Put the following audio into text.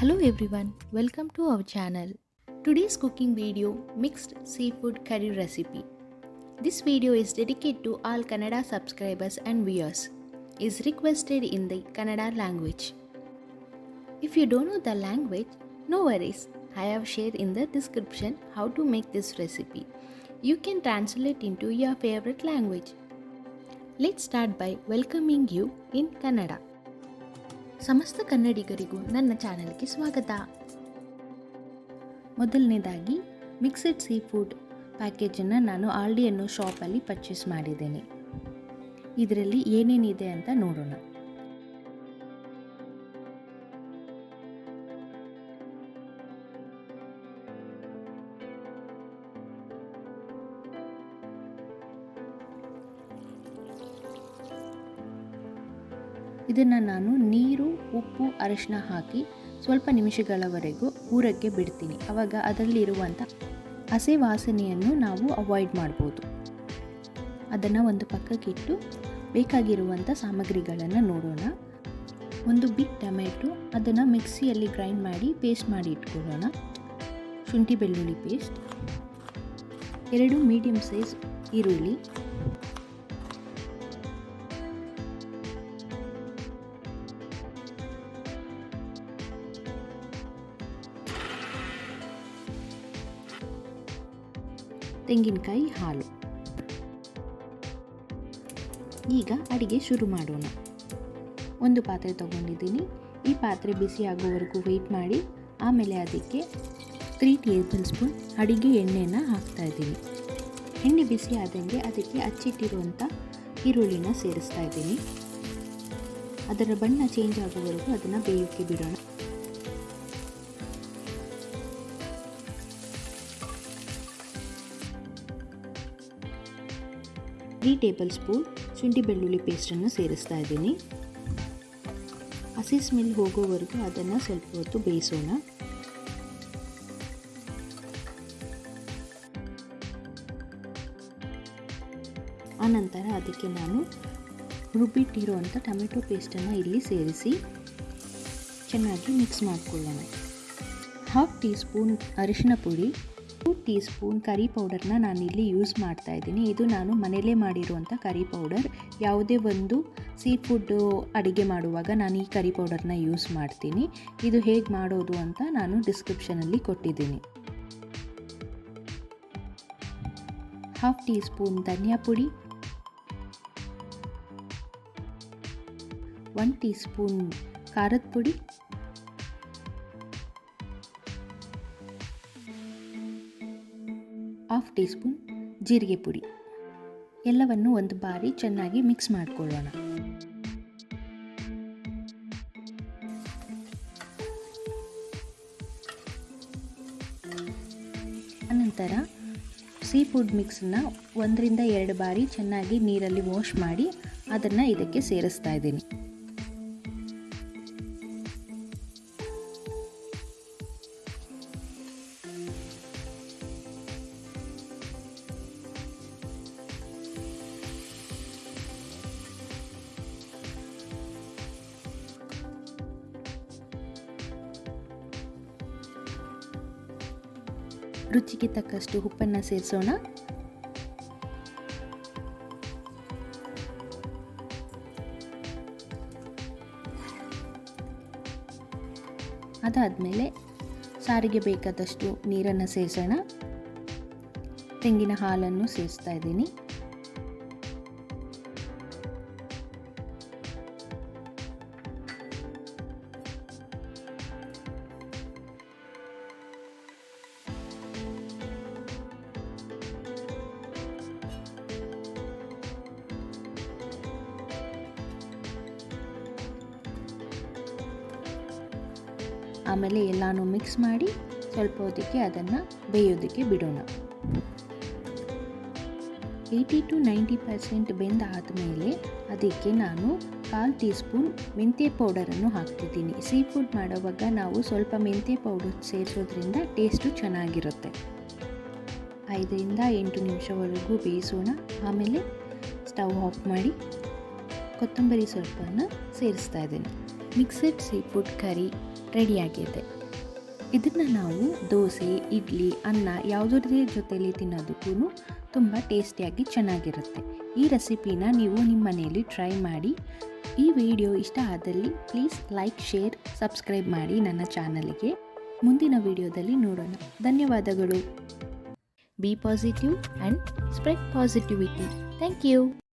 Hello everyone, welcome to our channel. Today's cooking video, mixed seafood curry recipe. This video is dedicated to all Kannada subscribers and viewers. Is requested in the Kannada language. If you don't know the language, no worries. I have shared in the description how to make this recipe. You can translate into your favorite language. Let's start by welcoming you in Kannada. ಸಮಸ್ತ ಕನ್ನಡಿಗರಿಗೂ ನನ್ನ ಚಾನೆಲ್ಗೆ ಸ್ವಾಗತ. ಮೊದಲನೇದಾಗಿ mixed sea food ಪ್ಯಾಕೇಜನ್ನು ನಾನು ಆಲ್ಡಿ ಅನ್ನೋ ಶಾಪಲ್ಲಿ purchase ಮಾಡಿದ್ದೇನೆ. ಇದರಲ್ಲಿ ಏನೇನಿದೆ ಅಂತ ನೋಡೋಣ. ಇದನ್ನು ನಾನು ನೀರು, ಉಪ್ಪು, ಅರಿಶಿನ ಹಾಕಿ ಸ್ವಲ್ಪ ನಿಮಿಷಗಳವರೆಗೂ ಊರಕ್ಕೆ ಬಿಡ್ತೀನಿ. ಆವಾಗ ಅದರಲ್ಲಿರುವಂಥ ಹಸೆ ವಾಸನೆಯನ್ನು ನಾವು ಅವಾಯ್ಡ್ ಮಾಡ್ಬೋದು. ಅದನ್ನು ಒಂದು ಪಕ್ಕಕ್ಕಿಟ್ಟು ಬೇಕಾಗಿರುವಂಥ ಸಾಮಗ್ರಿಗಳನ್ನು ನೋಡೋಣ. ಒಂದು ಬಿಗ್ ಟೊಮೆಟೊ, ಅದನ್ನು ಮಿಕ್ಸಿಯಲ್ಲಿ ಗ್ರೈಂಡ್ ಮಾಡಿ ಪೇಸ್ಟ್ ಮಾಡಿ ಇಟ್ಕೊಳ್ಳೋಣ. ಶುಂಠಿ ಬೆಳ್ಳುಳ್ಳಿ ಪೇಸ್ಟ್, 2 ಮೀಡಿಯಮ್ ಸೈಜ್ ಈರುಳ್ಳಿ, ತೆಂಗಿನಕಾಯಿ, ಹಾಲು. ಈಗ ಅಡಿಗೆ ಶುರು ಮಾಡೋಣ. ಒಂದು ಪಾತ್ರೆ ತಗೊಂಡಿದ್ದೀನಿ. ಈ ಪಾತ್ರೆ ಬಿಸಿ ಆಗೋವರೆಗೂ ವೆಯ್ಟ್ ಮಾಡಿ ಆಮೇಲೆ ಅದಕ್ಕೆ 3 ಟೇಬಲ್ ಸ್ಪೂನ್ ಅಡಿಗೆ ಎಣ್ಣೆನ ಹಾಕ್ತಾ ಇದ್ದೀನಿ. ಎಣ್ಣೆ ಬಿಸಿ ಆದಂಗೆ ಅದಕ್ಕೆ ಹಚ್ಚಿಟ್ಟಿರುವಂಥ ಈರುಳ್ಳಿನ ಸೇರಿಸ್ತಾ ಇದ್ದೀನಿ. ಅದರ ಬಣ್ಣ ಚೇಂಜ್ ಆಗೋವರೆಗೂ ಅದನ್ನು ಬೇಯೋಕ್ಕೆ ಬಿಡೋಣ. ತ್ರೀ ಟೇಬಲ್ ಸ್ಪೂನ್ ಶುಂಠಿ ಬೆಳ್ಳುಳ್ಳಿ ಪೇಸ್ಟನ್ನು ಸೇರಿಸ್ತಾ ಇದ್ದೀನಿ. ಹಸಿ ಸ್ಮೆಲ್ ಹೋಗೋವರೆಗೂ ಅದನ್ನು ಸ್ವಲ್ಪ ಹೊತ್ತು ಬೇಯಿಸೋಣ. ಆನಂತರ ಅದಕ್ಕೆ ನಾನು ರುಬ್ಬಿಟ್ಟಿರುವಂಥ ಟೊಮೆಟೊ ಪೇಸ್ಟನ್ನು ಇಲ್ಲಿ ಸೇರಿಸಿ ಚೆನ್ನಾಗಿ ಮಿಕ್ಸ್ ಮಾಡಿಕೊಳ್ಳೋಣ. 1/2 ಟೀ ಸ್ಪೂನ್ ಅರಿಶಿನ ಪುಡಿ, 2 ಟೀ ಸ್ಪೂನ್ ಕರಿ ಪೌಡರ್ನ ನಾನಿಲ್ಲಿ ಯೂಸ್ ಮಾಡ್ತಾ ಇದ್ದೀನಿ. ಇದು ನಾನು ಮನೆಯಲ್ಲೇ ಮಾಡಿರುವಂಥ ಕರಿ ಪೌಡರ್. ಯಾವುದೇ ಒಂದು ಸೀ ಫುಡ್ ಅಡುಗೆ ಮಾಡುವಾಗ ನಾನು ಈ ಕರಿ ಪೌಡರ್ನ ಯೂಸ್ ಮಾಡ್ತೀನಿ. ಇದು ಹೇಗೆ ಮಾಡೋದು ಅಂತ ನಾನು ಡಿಸ್ಕ್ರಿಪ್ಷನಲ್ಲಿ ಕೊಟ್ಟಿದ್ದೀನಿ. 1/2 ಟೀ ಸ್ಪೂನ್ ಧನಿಯಾ ಪುಡಿ, 1 ಟೀ ಸ್ಪೂನ್ ಖಾರದ ಪುಡಿ, 1/2 ಟೀ ಸ್ಪೂನ್ ಜೀರಿಗೆ ಪುಡಿ. ಎಲ್ಲವನ್ನು ಒಂದು ಬಾರಿ ಚೆನ್ನಾಗಿ ಮಿಕ್ಸ್ ಮಾಡಿಕೊಳ್ಳೋಣ. ಅನಂತರ ಸೀ ಫುಡ್ ಮಿಕ್ಸನ್ನ 1 ರಿಂದ 2 ಬಾರಿ ಚೆನ್ನಾಗಿ ನೀರಲ್ಲಿ ವಾಶ್ ಮಾಡಿ ಅದನ್ನು ಇದಕ್ಕೆ ಸೇರಿಸ್ತಾ ಇದ್ದೀನಿ. ರುಚಿಗೆ ತಕ್ಕಷ್ಟು ಉಪ್ಪನ್ನು ಸೇರಿಸೋಣ. ಅದಾದಮೇಲೆ ಸಾರಿಗೆ ಬೇಕಾದಷ್ಟು ನೀರನ್ನು ಸೇರಿಸೋಣ. ತೆಂಗಿನ ಹಾಲನ್ನು ಸೇರಿಸ್ತಾ ಇದ್ದೀನಿ. ಆಮೇಲೆ ಎಲ್ಲನೂ ಮಿಕ್ಸ್ ಮಾಡಿ ಸ್ವಲ್ಪ ಹೊತ್ತಿಗೆ ಅದನ್ನು ಬೇಯೋದಕ್ಕೆ ಬಿಡೋಣ. 80 to 90% ಬೆಂದಾದಮೇಲೆ ಅದಕ್ಕೆ ನಾನು 1/4 ಟೀ ಸ್ಪೂನ್ ಮೆಂತ್ಯ ಪೌಡರನ್ನು ಹಾಕ್ತಿದ್ದೀನಿ. ಸೀ ಫುಡ್ ಮಾಡುವಾಗ ನಾವು ಸ್ವಲ್ಪ ಮೆಂತ್ಯ ಪೌಡರ್ ಸೇರಿಸೋದ್ರಿಂದ ಟೇಸ್ಟು ಚೆನ್ನಾಗಿರುತ್ತೆ. 5 ರಿಂದ 8 ನಿಮಿಷವರೆಗೂ ಬೇಯಿಸೋಣ. ಆಮೇಲೆ ಸ್ಟವ್ ಆಫ್ ಮಾಡಿ ಕೊತ್ತಂಬರಿ ಸೊಪ್ಪನ್ನು ಸೇರಿಸ್ತಾ ಇದ್ದೀನಿ. ಮಿಕ್ಸಡ್ ಸೀಫುಡ್ ಕರಿ ರೆಡಿಯಾಗಿದೆ. ಇದನ್ನು ನಾವು ದೋಸೆ, ಇಡ್ಲಿ, ಅನ್ನ ಯಾವುದರ ಜೊತೆಯಲ್ಲಿ ತಿನ್ನೋದಕ್ಕೂ ತುಂಬ ಟೇಸ್ಟಿಯಾಗಿ ಚೆನ್ನಾಗಿರುತ್ತೆ. ಈ ರೆಸಿಪಿನ ನೀವು ನಿಮ್ಮ ಮನೆಯಲ್ಲಿ ಟ್ರೈ ಮಾಡಿ. ಈ ವಿಡಿಯೋ ಇಷ್ಟ ಆದಲ್ಲಿ ಪ್ಲೀಸ್ ಲೈಕ್, ಶೇರ್, ಸಬ್ಸ್ಕ್ರೈಬ್ ಮಾಡಿ ನನ್ನ ಚಾನಲ್ಗೆ. ಮುಂದಿನ ವಿಡಿಯೋದಲ್ಲಿ ನೋಡೋಣ. ಧನ್ಯವಾದಗಳು. Be positive and spread positivity. Thank you.